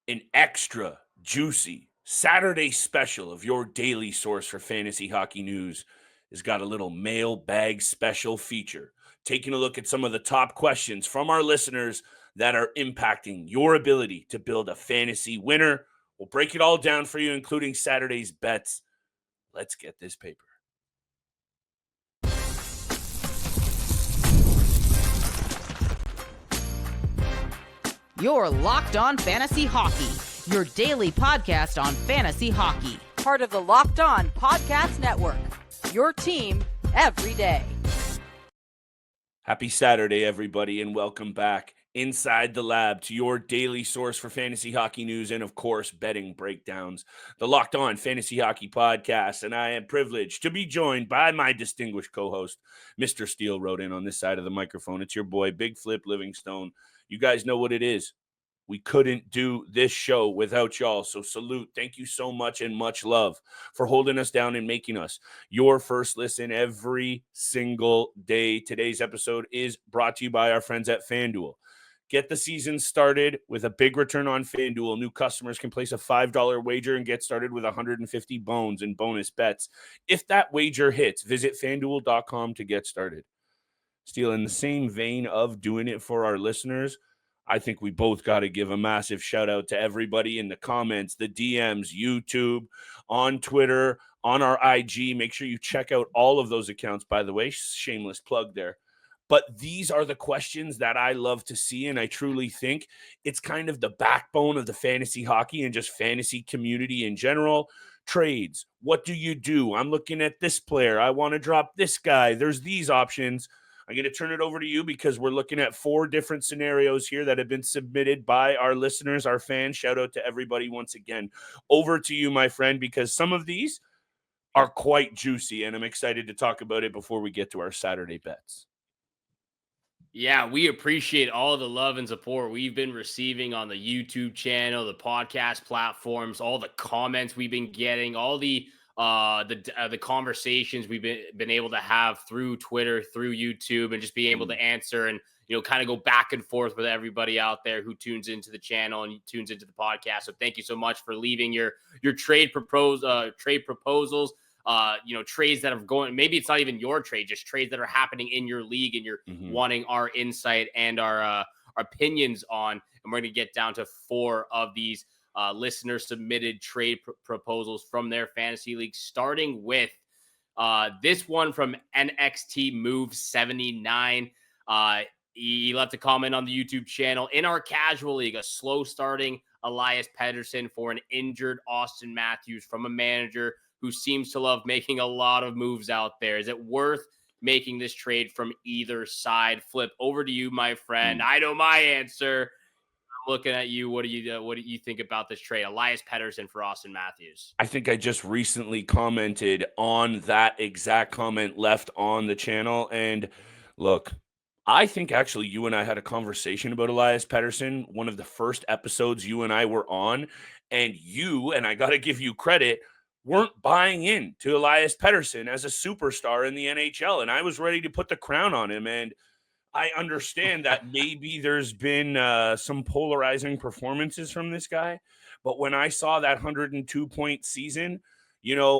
an extra juicy Saturday special of your daily source for fantasy hockey news has got a little mailbag special feature, taking a look at some of the top questions from our listeners that are impacting your ability to build a fantasy winner. We'll break it all down for you, including Saturday's bets. Let's get this paper. You're Locked On Fantasy Hockey, your daily podcast on fantasy hockey. Part of the Locked On Podcast Network, your team every day. Happy Saturday, everybody, and welcome back inside the lab to your daily source for fantasy hockey news and, of course, betting breakdowns, the Locked On Fantasy Hockey Podcast. And I am privileged to be joined by my distinguished co-host, Mr. Steele, wrote in on this side of the microphone. It's your boy, Big Flip Livingstone. You guys know what it is. We couldn't do this show without y'all. So salute. Thank you so much and much love for holding us down and making us your first listen every single day. Today's episode is brought to you by our friends at FanDuel. Get the season started with a big return on FanDuel. New customers can place a $5 wager and get started with 150 bones in bonus bets. If that wager hits, visit FanDuel.com to get started. Still, in the same vein of doing it for our listeners, I think we both got to give a massive shout out to everybody in the comments, the DMs, YouTube, on Twitter, on our IG. Make sure you check out all of those accounts, by the way. Shameless plug there. But these are the questions that I love to see, and I truly think it's kind of the backbone of the fantasy hockey and just fantasy community in general. Trades. What do you do? I'm looking at this player. I want to drop this guy. There's these options. I'm going to turn it over to you because we're looking at 4 different scenarios here that have been submitted by our listeners, our fans. Shout out to everybody once again. Over to you, my friend, because some of these are quite juicy, and I'm excited to talk about it before we get to our Saturday bets. Yeah, we appreciate all the love and support we've been receiving on the YouTube channel, the podcast platforms, all the comments we've been getting, all the conversations we've been able to have through Twitter, through YouTube, and just being able to answer and kind of go back and forth with everybody out there who tunes into the channel and tunes into the podcast. So thank you so much for leaving your trade proposals. Trades that are going, maybe it's not even your trade, just trades that are happening in your league and you're wanting our insight and our opinions on. And we're going to get down to 4 of these listener submitted trade proposals from their fantasy league, starting with this one from NXT Move 79. He left a comment on the YouTube channel. In our casual league, a slow starting Elias Pettersson for an injured Austin Matthews from a manager who seems to love making a lot of moves out there. Is it worth making this trade from either side? Flip, over to you, my friend. I know my answer. I'm looking at you. What do you think about this trade? Elias Pettersson for Austin Matthews. I think I just recently commented on that exact comment left on the channel. And look, I think actually you and I had a conversation about Elias Pettersson, one of the first episodes you and I were on, and I got to give you credit, weren't buying in to Elias Pettersson as a superstar in the NHL. And I was ready to put the crown on him. And I understand that maybe there's been some polarizing performances from this guy. But when I saw that 102-point season,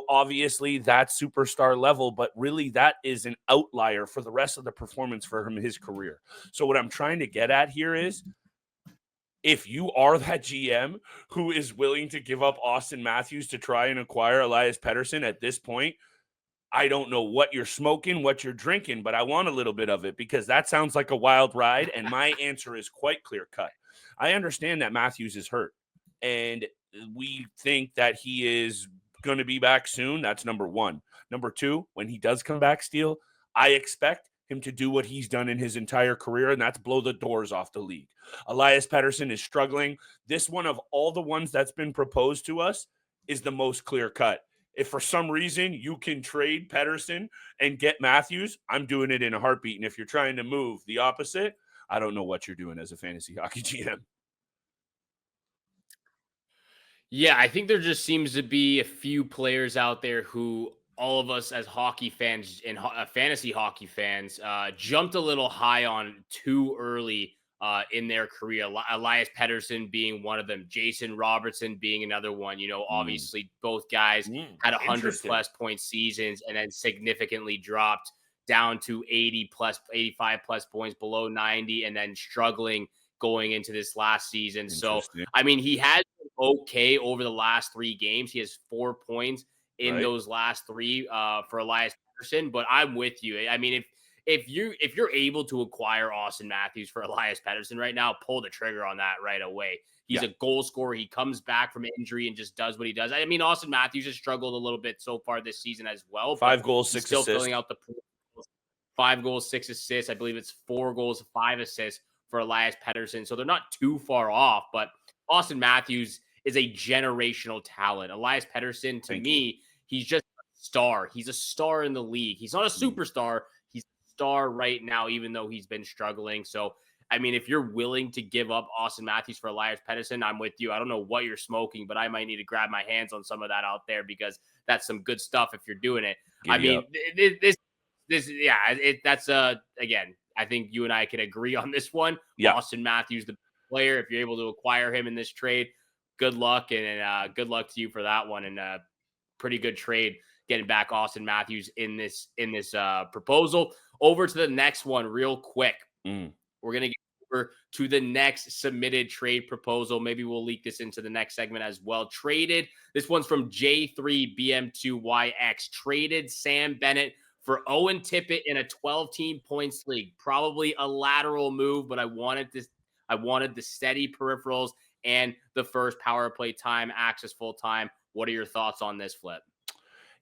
obviously that's superstar level, but really that is an outlier for the rest of the performance for him in his career. So what I'm trying to get at here is, if you are that GM who is willing to give up Austin Matthews to try and acquire Elias Pettersson at this point, I don't know what you're smoking, what you're drinking, but I want a little bit of it because that sounds like a wild ride, and my answer is quite clear-cut. I understand that Matthews is hurt, and we think that he is going to be back soon. That's number 1. Number 2, when he does come back, Steele, I expect him to do what he's done in his entire career, and that's blow the doors off the league. Elias Pettersson is struggling. This one of all the ones that's been proposed to us is the most clear-cut. If for some reason you can trade Pettersson and get Matthews, I'm doing it in a heartbeat. And if you're trying to move the opposite, I don't know what you're doing as a fantasy hockey GM. Yeah, I think there just seems to be a few players out there who all of us as hockey fans and fantasy hockey fans jumped a little high on too early in their career. Elias Pettersson being one of them, Jason Robertson being another one. Obviously both guys had 100 plus point seasons and then significantly dropped down to 80 plus, 85 plus points, below 90, and then struggling going into this last season. So, I mean, he has been okay over the last 3 games. He has 4 points in those last 3 for Elias Pettersson, but I'm with you. I mean, if you're able to acquire Austin Matthews for Elias Pettersson right now, pull the trigger on that right away. He's a goal scorer. He comes back from injury and just does what he does. I mean, Austin Matthews has struggled a little bit so far this season as well. 5 goals, 6 still assists. filling out the 5 goals, 6 assists. I believe it's 4 goals, 5 assists for Elias Pettersson. So they're not too far off, but Austin Matthews is a generational talent. Elias Pettersson, to me, he's just a star. He's a star in the league. He's not a superstar. He's a star right now, even though he's been struggling. So, I mean, if you're willing to give up Austin Matthews for Elias Pettersson, I'm with you. I don't know what you're smoking, but I might need to grab my hands on some of that out there because that's some good stuff if you're doing it. That's again, I think you and I can agree on this one. Yeah. Austin Matthews, the player, if you're able to acquire him in this trade, good luck and good luck to you for that one. And pretty good trade getting back Austin Matthews in this proposal. Over to the next one real quick. We're going to get over to the next submitted trade proposal. Maybe we'll leak this into the next segment as well. Traded. This one's from J3BM2YX. Traded Sam Bennett for Owen Tippett in a 12-team points league. Probably a lateral move, but I wanted the steady peripherals and the first power play time, access full time. What are your thoughts on this flip?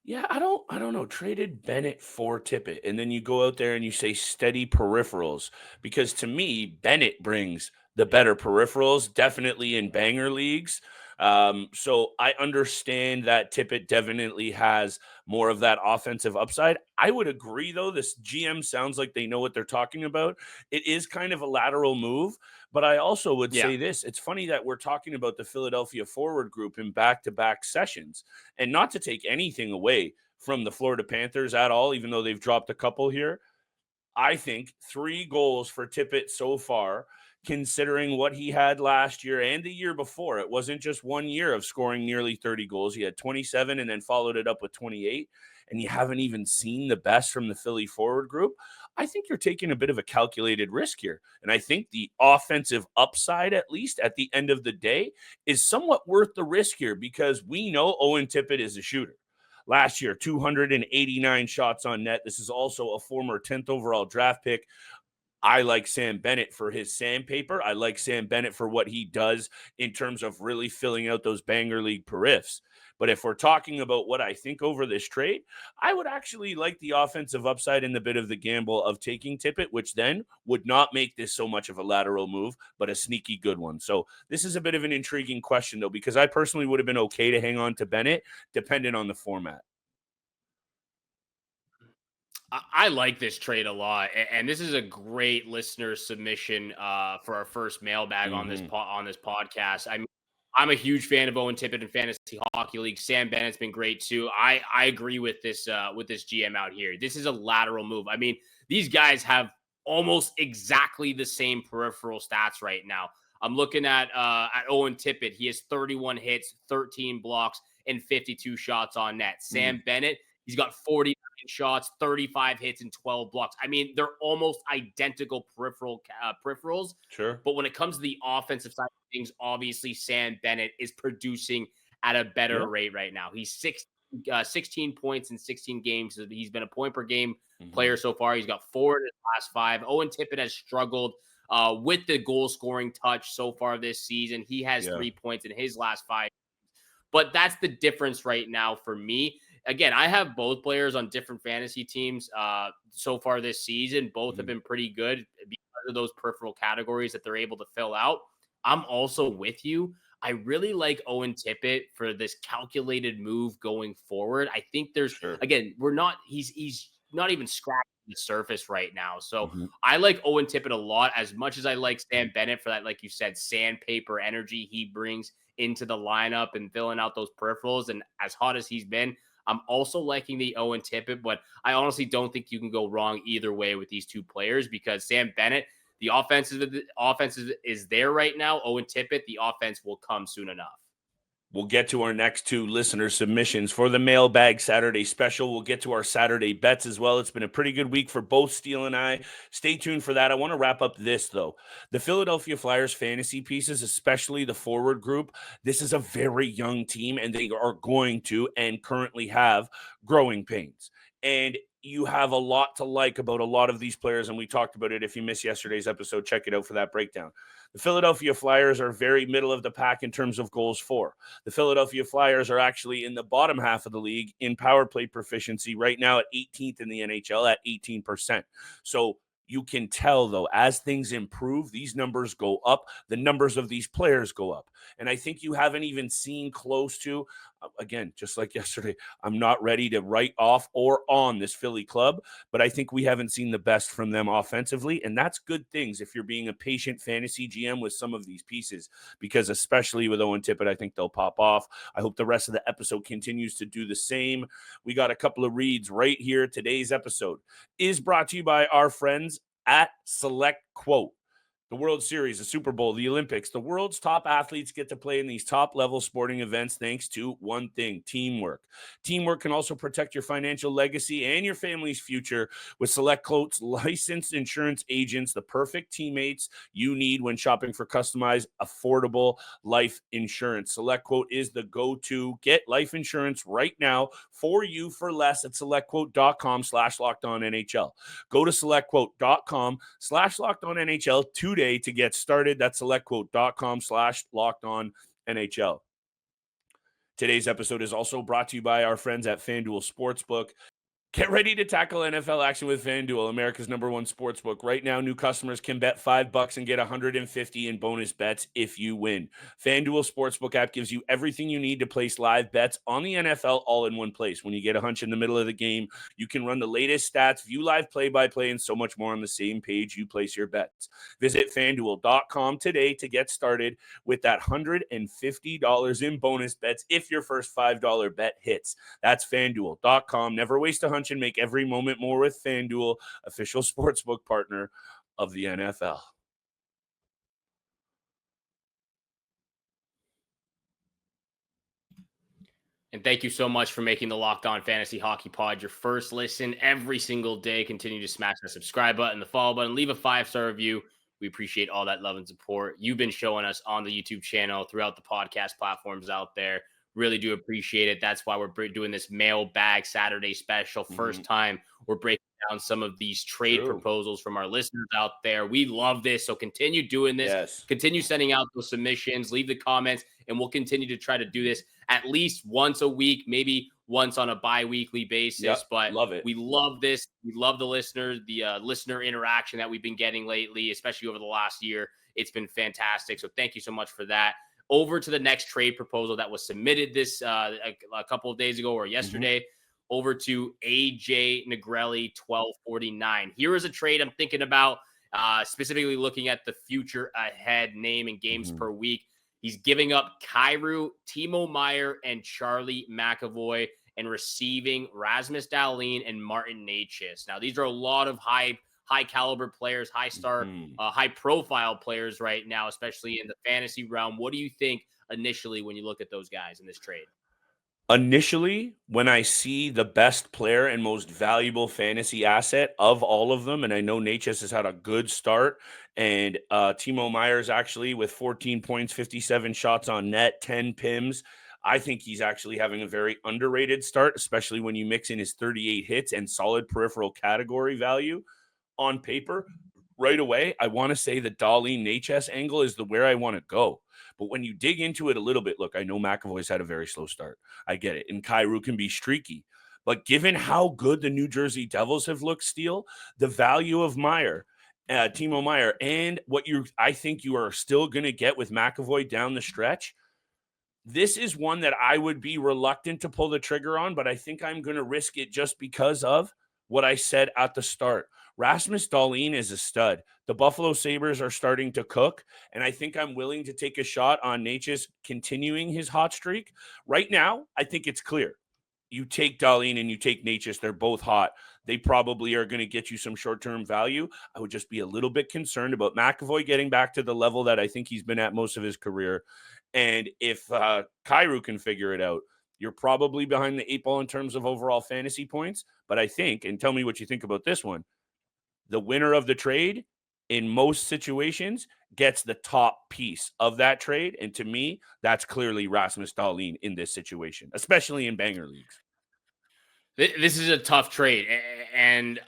Yeah, I don't know. Traded Bennett for Tippett, and then you go out there and you say steady peripherals, because to me, Bennett brings the better peripherals, definitely in banger leagues. So I understand that Tippett definitely has more of that offensive upside. I would agree, though. This GM sounds like they know what they're talking about. It is kind of a lateral move, but I also would say this. It's funny that we're talking about the Philadelphia forward group in back-to-back sessions, and not to take anything away from the Florida Panthers at all, even though they've dropped a couple here. I think 3 goals for Tippett so far, considering what he had last year and the year before. It wasn't just 1 year of scoring nearly 30 goals. He had 27 and then followed it up with 28. And you haven't even seen the best from the Philly forward group. I think you're taking a bit of a calculated risk here. And I think the offensive upside, at least at the end of the day, is somewhat worth the risk here, because we know Owen Tippett is a shooter. Last year, 289 shots on net. This is also a former 10th overall draft pick. I like Sam Bennett for his sandpaper. I like Sam Bennett for what he does in terms of really filling out those banger league periffs. But if we're talking about what I think over this trade, I would actually like the offensive upside and the bit of the gamble of taking Tippett, which then would not make this so much of a lateral move, but a sneaky good one. So this is a bit of an intriguing question, though, because I personally would have been okay to hang on to Bennett, depending on the format. I like this trade a lot, and this is a great listener submission for our first mailbag on this podcast. I mean, I'm a huge fan of Owen Tippett in Fantasy Hockey League. Sam Bennett's been great too. I agree with this GM out here. This is a lateral move. I mean, these guys have almost exactly the same peripheral stats right now. I'm looking at Owen Tippett. He has 31 hits, 13 blocks, and 52 shots on net. Sam Bennett, he's got 49 shots, 35 hits, and 12 blocks. I mean, they're almost identical peripherals. Sure. But when it comes to the offensive side of things, obviously Sam Bennett is producing at a better rate right now. He's 16 points in 16 games. He's been a point per game player so far. He's got 4 in his last 5. Owen Tippett has struggled with the goal scoring touch so far this season. He has 3 points in his last 5. But that's the difference right now for me. Again, I have both players on different fantasy teams so far this season. Both have been pretty good because of those peripheral categories that they're able to fill out. I'm also with you. I really like Owen Tippett for this calculated move going forward. I think again, he's not even scratching the surface right now. So I like Owen Tippett a lot, as much as I like Sam Bennett for that, like you said, sandpaper energy he brings into the lineup and filling out those peripherals. And as hot as he's been, I'm also liking the Owen Tippett, but I honestly don't think you can go wrong either way with these two players, because Sam Bennett, The offense is there right now. Owen Tippett, the offense will come soon enough. We'll get to our next two listener submissions for the Mailbag Saturday special. We'll get to our Saturday bets as well. It's been a pretty good week for both Steele and I. Stay tuned for that. I want to wrap up this, though. The Philadelphia Flyers fantasy pieces, especially the forward group, this is a very young team, and they are going to and currently have growing pains. And you have a lot to like about a lot of these players, and we talked about it. If you missed yesterday's episode, check it out for that breakdown. The Philadelphia Flyers are very middle of the pack in terms of goals for. The Philadelphia Flyers are actually in the bottom half of the league in power play proficiency right now at 18th in the NHL at 18%. So you can tell, though, as things improve, these numbers go up. The numbers of these players go up. And I think you haven't even seen close to, again, just like yesterday, I'm not ready to write off or on this Philly club, but I think we haven't seen the best from them offensively. And that's good things if you're being a patient fantasy GM with some of these pieces, because especially with Owen Tippett, I think they'll pop off. I hope the rest of the episode continues to do the same. We got a couple of reads right here. Today's episode is brought to you by our friends at Select Quote. The World Series, the Super Bowl, the Olympics, the world's top athletes get to play in these top-level sporting events thanks to one thing, teamwork. Teamwork can also protect your financial legacy and your family's future with Select Quote's licensed insurance agents, the perfect teammates you need when shopping for customized, affordable life insurance. Select Quote is the go-to. Get life insurance right now for you for less at selectquote.com/lockedonnhl. Go to selectquote.com/lockedonnhl today to get started. That's selectquote.com/lockedonnhl. Today's episode is also brought to you by our friends at FanDuel Sportsbook. Get ready to tackle NFL action with FanDuel, America's #1 sportsbook. Right now, new customers can bet $5 and get $150 in bonus bets if you win. FanDuel Sportsbook app gives you everything you need to place live bets on the NFL all in one place. When you get a hunch in the middle of the game, you can run the latest stats, view live play-by-play, and so much more on the same page you place your bets. Visit FanDuel.com today to get started with that $150 in bonus bets if your first $5 bet hits. That's FanDuel.com. Never waste a hunch and make every moment more with FanDuel, official sportsbook partner of the NFL. And thank you so much for making the Locked On Fantasy Hockey Pod your first listen every single day. Continue to smash the subscribe button, the follow button, leave a 5-star review. We appreciate all that love and support you've been showing us on the YouTube channel, throughout the podcast platforms out there. Really do appreciate it. That's why we're doing this Mailbag Saturday special. First time we're breaking down some of these trade proposals from our listeners out there. We love this. So continue doing this. Yes. Continue sending out those submissions. Leave the comments, and we'll continue to try to do this at least once a week, maybe once on a bi-weekly basis. Yep, but love it. We love this. We love the listeners, the listener interaction that we've been getting lately, especially over the last year. It's been fantastic. So thank you so much for that. Over to the next trade proposal that was submitted this a couple of days ago or yesterday. Over to AJ Negrelli 1249. Here is a trade I'm thinking about, specifically looking at the future ahead, name and games per week. He's giving up Kyrou, Timo Meier, and Charlie McAvoy, and receiving Rasmus Dahlin and Martin Necas. Now, these are a lot of high caliber players, high profile players right now, especially in the fantasy realm. What do you think initially when you look at those guys in this trade? Initially, when I see the best player and most valuable fantasy asset of all of them, and I know Necas has had a good start, and Timo Meier's actually with 14 points, 57 shots on net, 10 PIMs. I think he's actually having a very underrated start, especially when you mix in his 38 hits and solid peripheral category value on paper. Right away, I want to say the Dahlin Necas angle is where I want to go. But when you dig into it a little bit, look, I know McAvoy's had a very slow start. I get it. And Kyrou can be streaky. But given how good the New Jersey Devils have looked, Steele, the value of Timo Meier, and what I think you are still going to get with McAvoy down the stretch, this is one that I would be reluctant to pull the trigger on, but I think I'm going to risk it just because of what I said at the start. Rasmus Dahlin is a stud. The Buffalo Sabres are starting to cook, and I think I'm willing to take a shot on Necas continuing his hot streak. Right now, I think it's clear. You take Dahlin and you take Necas. They're both hot. they probably are going to get you some short-term value. I would just be a little bit concerned about McAvoy getting back to the level that I think he's been at most of his career. And if Kyrou can figure it out, you're probably behind the 8 ball in terms of overall fantasy points. But I think, and tell me what you think about this one, the winner of the trade in most situations gets the top piece of that trade. And to me, that's clearly Rasmus Dahlin in this situation, especially in banger leagues. This is a tough trade, and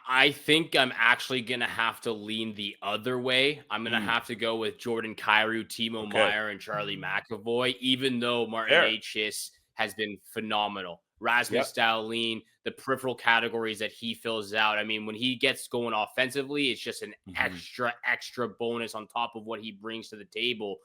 I think I'm actually going to have to lean the other way. I'm going to have to go with Jordan Kyrou, Timo Meier, and Charlie McAvoy, even though Martin Necas has been phenomenal. Rasmus Dahlin, the peripheral categories that he fills out. I mean, when he gets going offensively, it's just an extra bonus on top of what he brings to the table.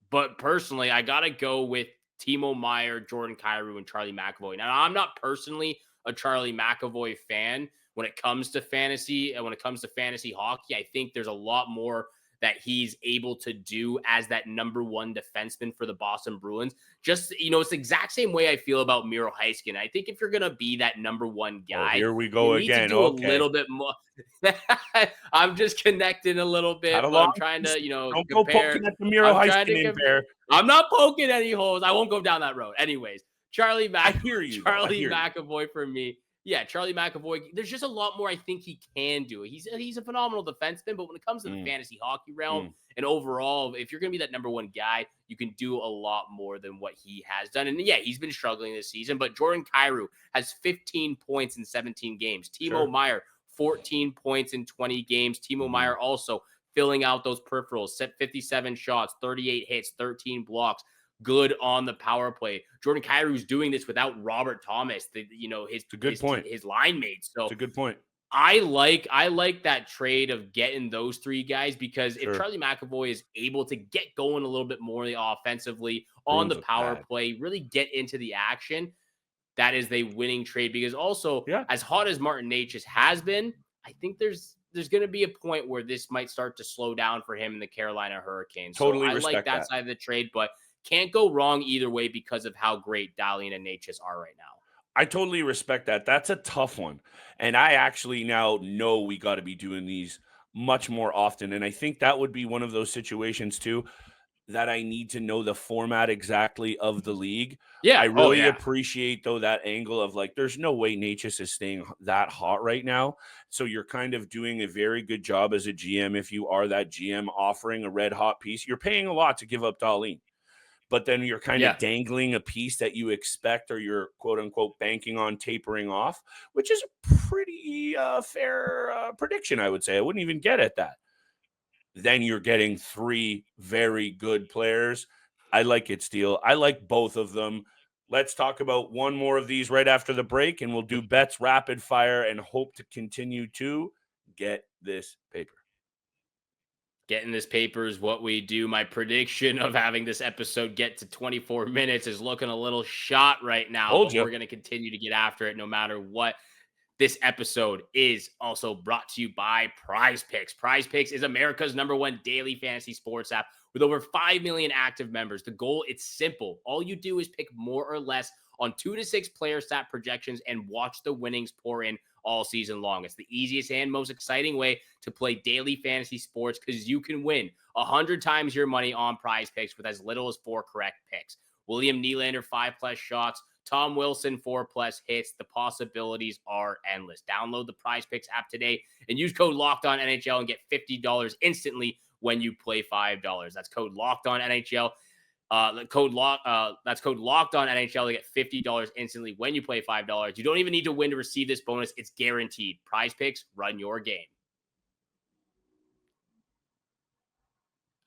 But personally, I got to go with Timo Meier, Jordan Kyrou, and Charlie McAvoy. Now, I'm not personally a Charlie McAvoy fan when it comes to fantasy. When it comes to fantasy hockey, I think there's a lot more that he's able to do as that number one defenseman for the Boston Bruins. Just, it's the exact same way I feel about Miro Heiskanen. I think if you're going to be that number one guy, here we go you need again. to do a little bit more. I'm just connecting a little bit. I'm trying to, don't compare. Go poking at the Miro Heiskanen pair. I'm not poking any holes. I won't go down that road. Anyways, Charlie McAvoy for me. Yeah, Charlie McAvoy. There's just a lot more I think he can do. He's a phenomenal defenseman, but when it comes to the fantasy hockey realm and overall, if you're going to be that number one guy, you can do a lot more than what he has done. And yeah, he's been struggling this season, but Jordan Kyrou has 15 points in 17 games. Timo Meier, 14 points in 20 games. Timo Meier also filling out those peripherals, set 57 shots, 38 hits, 13 blocks. Good on the power play. Jordan Kyrou's doing this without Robert Thomas, his line mates. So it's a good point. I like that trade of getting those three guys because if Charlie McAvoy is able to get going a little bit more offensively on the power play, really get into the action, that is a winning trade. Because also, as hot as Martin Necas has been, I think there's going to be a point where this might start to slow down for him in the Carolina Hurricanes. Totally, so I like that side of the trade, but can't go wrong either way because of how great Dahlin and Necas are right now. I totally respect that. That's a tough one. And I actually now know we got to be doing these much more often. And I think that would be one of those situations too, that I need to know the format exactly of the league. Yeah. I really appreciate though that angle of like, there's no way Necas is staying that hot right now. So you're kind of doing a very good job as a GM. If you are that GM offering a red hot piece, you're paying a lot to give up Dahlin. But then you're kind of dangling a piece that you expect or you're quote unquote banking on tapering off, which is a pretty fair prediction, I would say. I wouldn't even get at that. Then you're getting three very good players. I like it, Steele. I like both of them. Let's talk about one more of these right after the break, and we'll do bets rapid fire and hope to continue to get this paper. Getting this paper is what we do. My prediction of having this episode get to 24 minutes is looking a little shot right now. But we're going to continue to get after it no matter what. This episode is also brought to you by PrizePicks. PrizePicks is America's #1 daily fantasy sports app with over 5 million active members. The goal, it's simple. All you do is pick more or less on 2 to 6 player stat projections and watch the winnings pour in all season long. It's the easiest and most exciting way to play daily fantasy sports because you can win 100 times your money on PrizePicks with as little as 4 correct picks. William Nylander, 5+ shots. Tom Wilson, 4+ hits. The possibilities are endless. Download the PrizePicks app today and use code LOCKEDONNHL and get $50 instantly when you play $5. That's code LOCKEDONNHL. That's code LOCKEDONNHL to get $50 instantly when you play $5. You don't even need to win to receive this bonus. It's guaranteed. PrizePicks, run your game.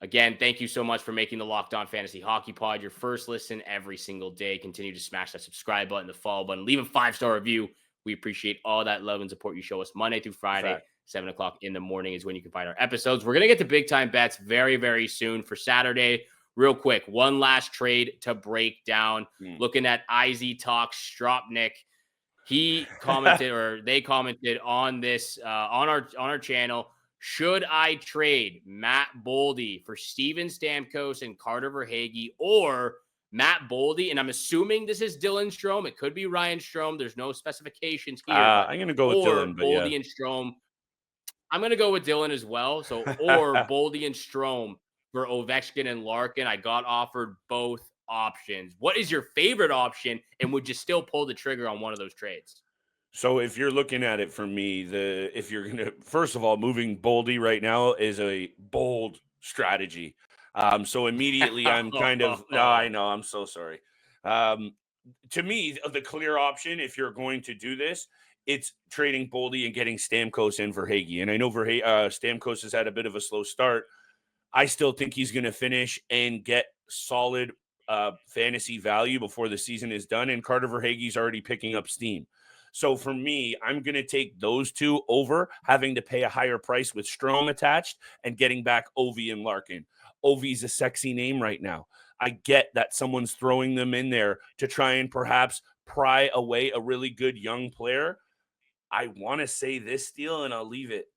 Again, thank you so much for making the Locked On Fantasy Hockey Pod your first listen every single day. Continue to smash that subscribe button, the follow button, leave a 5-star review. We appreciate all that love and support you show us Monday through Friday. 7 o'clock in the morning is when you can find our episodes. We're going to get to big time bets very, very soon for Saturday. Real quick, one last trade to break down. Looking at IZ Talk Stropnik. He commented or they commented on this on our channel. Should I trade Matt Boldy for Steven Stamkos and Carter Verhaeghe or Matt Boldy, and I'm assuming this is Dylan Strome. It could be Ryan Strome. There's no specifications here, but I'm going to go with or Dylan, but yeah. Boldy and Strome. I'm going to go with Dylan as well. So, or Boldy and Strome for Ovechkin and Larkin. I got offered both options. What is your favorite option, and would you still pull the trigger on one of those trades? So if you're looking at it from me, if you're gonna, first of all, moving Boldy right now is a bold strategy. So immediately I'm kind of, no, I know, I'm so sorry. To me, the clear option, if you're going to do this, it's trading Boldy and getting Stamkos in for Hagee. And I know Stamkos has had a bit of a slow start. I still think he's going to finish and get solid fantasy value before the season is done. And Carter Verhaeghe's already picking up steam. So for me, I'm going to take those two over having to pay a higher price with Strome attached and getting back Ovi and Larkin. Ovi's a sexy name right now. I get that someone's throwing them in there to try and perhaps pry away a really good young player. I want to say this deal, and I'll leave it.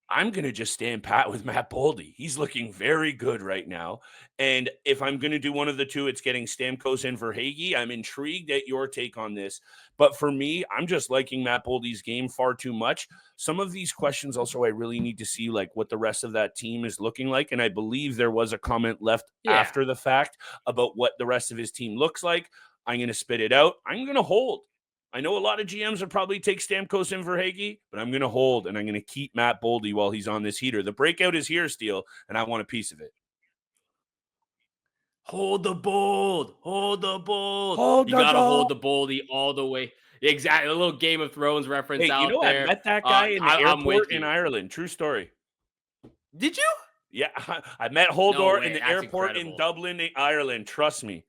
I'm going to just stand pat with Matt Boldy. He's looking very good right now. And if I'm going to do one of the two, it's getting Stamkos in for Hagee. I'm intrigued at your take on this. But for me, I'm just liking Matt Boldy's game far too much. Some of these questions also, I really need to see like what the rest of that team is looking like. And I believe there was a comment left after the fact about what the rest of his team looks like. I'm going to spit it out. I'm going to hold. I know a lot of GMs would probably take Stamkos in for Hagee, but I'm going to hold, and I'm going to keep Matt Boldy while he's on this heater. The breakout is here, Steele, and I want a piece of it. Hold the bold. Hold the bold. Hold you the got to bold. hold the Boldy all the way. Exactly. A little Game of Thrones reference Hey, out you know, there. I met that guy in the airport in you. Ireland. True story. Did you? Yeah, I met Holdor in the That's airport incredible. in Dublin, Ireland. Trust me.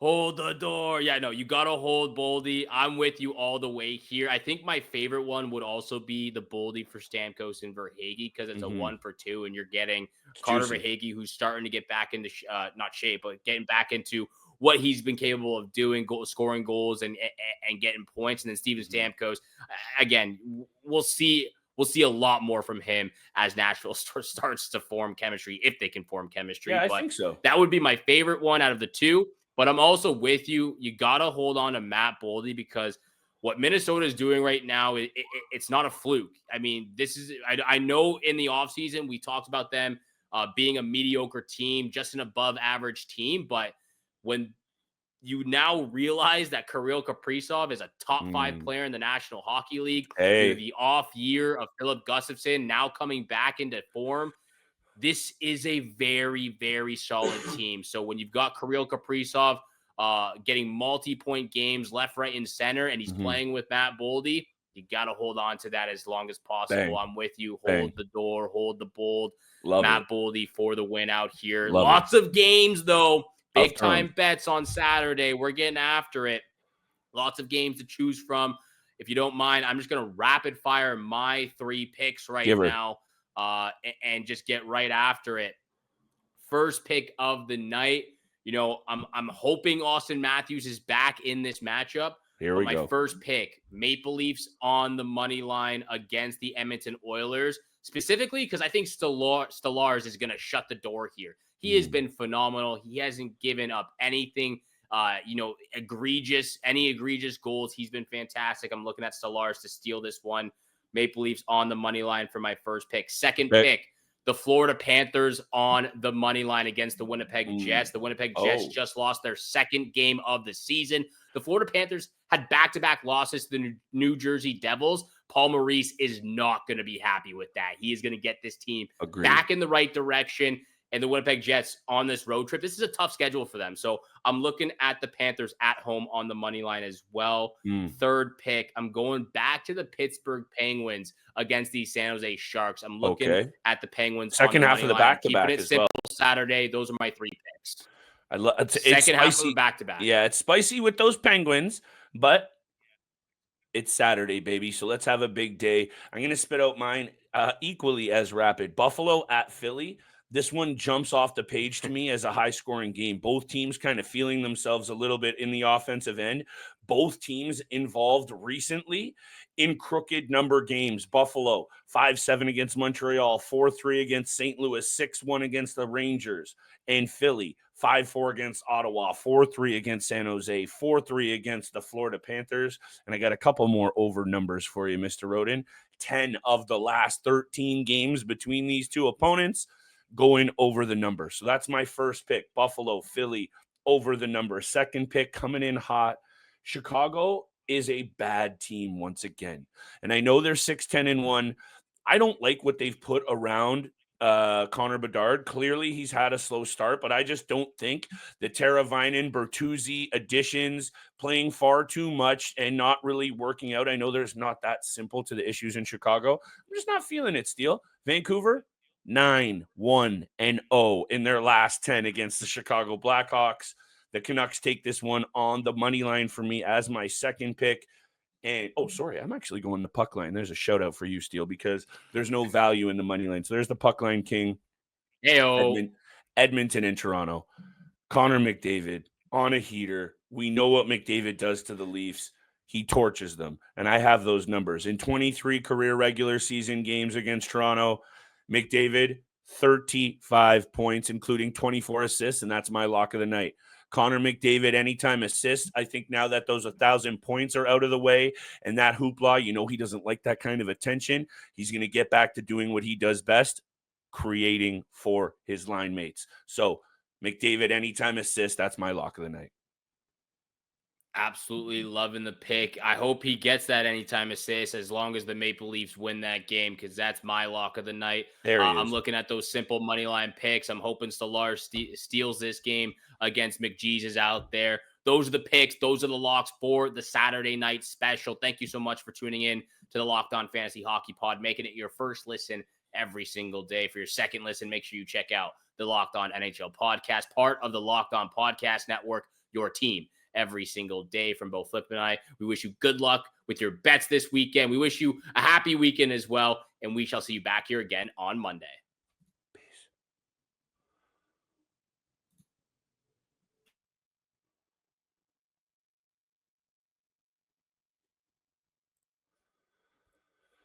Hold the door. Yeah, no, you got to hold Boldy. I'm with you all the way here. I think my favorite one would also be the Boldy for Stamkos and Verhaeghe because it's a 1-for-2 and you're getting Carter Verhaeghe who's starting to get back into not shape, but getting back into what he's been capable of doing, scoring goals and getting points. And then Steven Stamkos, again, we'll see a lot more from him as Nashville starts to form chemistry, if they can form chemistry. Yeah, I think so. That would be my favorite one out of the two. But I'm also with you. You got to hold on to Matt Boldy because what Minnesota is doing right now, it's not a fluke. I mean, I know in the offseason we talked about them being a mediocre team, just an above average team. But when you now realize that Kirill Kaprizov is a top 5 player in the National Hockey League, the off year of Philip Gustafsson now coming back into form, this is a very, very solid team. So when you've got Kirill Kaprizov getting multi-point games left, right, and center, and he's playing with Matt Boldy, you got to hold on to that as long as possible. Bang. I'm with you. Hold the door. Hold the bold. Love Matt it. Boldy for the win out here. Love Lots of games, though. Big time fun. bets on Saturday. We're getting after it. Lots of games to choose from. If you don't mind, I'm just going to rapid fire my 3 picks now. And just get right after it. First pick of the night. You know, I'm hoping Austin Matthews is back in this matchup. Here we go. My first pick, Maple Leafs on the money line against the Edmonton Oilers, specifically because I think Stolarz is going to shut the door here. He has been phenomenal. He hasn't given up anything, egregious goals. He's been fantastic. I'm looking at Stolarz to steal this one. Maple Leafs on the money line for my first pick. Second pick, the Florida Panthers on the money line against the Winnipeg Jets. The Winnipeg Jets just lost their second game of the season. The Florida Panthers had back-to-back losses to the New Jersey Devils. Paul Maurice is not going to be happy with that. He is going to get this team back in the right direction. And the Winnipeg Jets on this road trip, this is a tough schedule for them. So I'm looking at the Panthers at home on the money line as well. Third pick, I'm going back to the Pittsburgh Penguins against the San Jose Sharks. I'm looking at the Penguins. Second half of the back-to-back as well. Saturday. Those are my 3 picks. It's Second half spicy. of the back-to-back. Yeah, it's spicy with those Penguins, but it's Saturday, baby. So let's have a big day. I'm going to spit out mine equally as rapid. Buffalo at Philly. This one jumps off the page to me as a high-scoring game. Both teams kind of feeling themselves a little bit in the offensive end. Both teams involved recently in crooked number games. Buffalo, 5-7 against Montreal, 4-3 against St. Louis, 6-1 against the Rangers. And Philly, 5-4 against Ottawa, 4-3 against San Jose, 4-3 against the Florida Panthers. And I got a couple more over numbers for you, Mr. Roden. 10 of the last 13 games between these two opponents going over the number. So that's my first pick. Buffalo, Philly, over the number. Second pick, coming in hot. Chicago is a bad team once again. And I know they're 6-10-1. I don't like what they've put around Connor Bedard. Clearly, he's had a slow start, but I just don't think the Teravainen, Bertuzzi additions, playing far too much and not really working out. I know there's not that simple to the issues in Chicago. I'm just not feeling it, Steele. Vancouver, 9-1-0 in their last 10 against the Chicago Blackhawks. The Canucks take this one on the money line for me as my second pick. And, I'm actually going the puck line. There's a shout out for you, Steele, because there's no value in the money line. So there's the puck line king. Edmonton and Toronto. Connor McDavid on a heater. We know what McDavid does to the Leafs. He torches them. And I have those numbers. In 23 career regular season games against Toronto, McDavid, 35 points, including 24 assists, and that's my lock of the night. Connor McDavid, anytime assist. I think now that those 1,000 points are out of the way and that hoopla, he doesn't like that kind of attention. He's going to get back to doing what he does best, creating for his line mates. So McDavid, anytime assist, that's my lock of the night. Absolutely loving the pick. I hope he gets that anytime assist as long as the Maple Leafs win that game, because that's my lock of the night. I'm looking at those simple money line picks. I'm hoping Stolarz steals this game against McJesus out there. Those are the picks. Those are the locks for the Saturday night special. Thank you so much for tuning in to the Locked On Fantasy Hockey Pod, making it your first listen every single day. For your second listen, make sure you check out the Locked On NHL podcast, part of the Locked On Podcast Network, your team every single day. From both Flip and I, we wish you good luck with your bets this weekend. We wish you a happy weekend as well, and we shall see you back here again on Monday.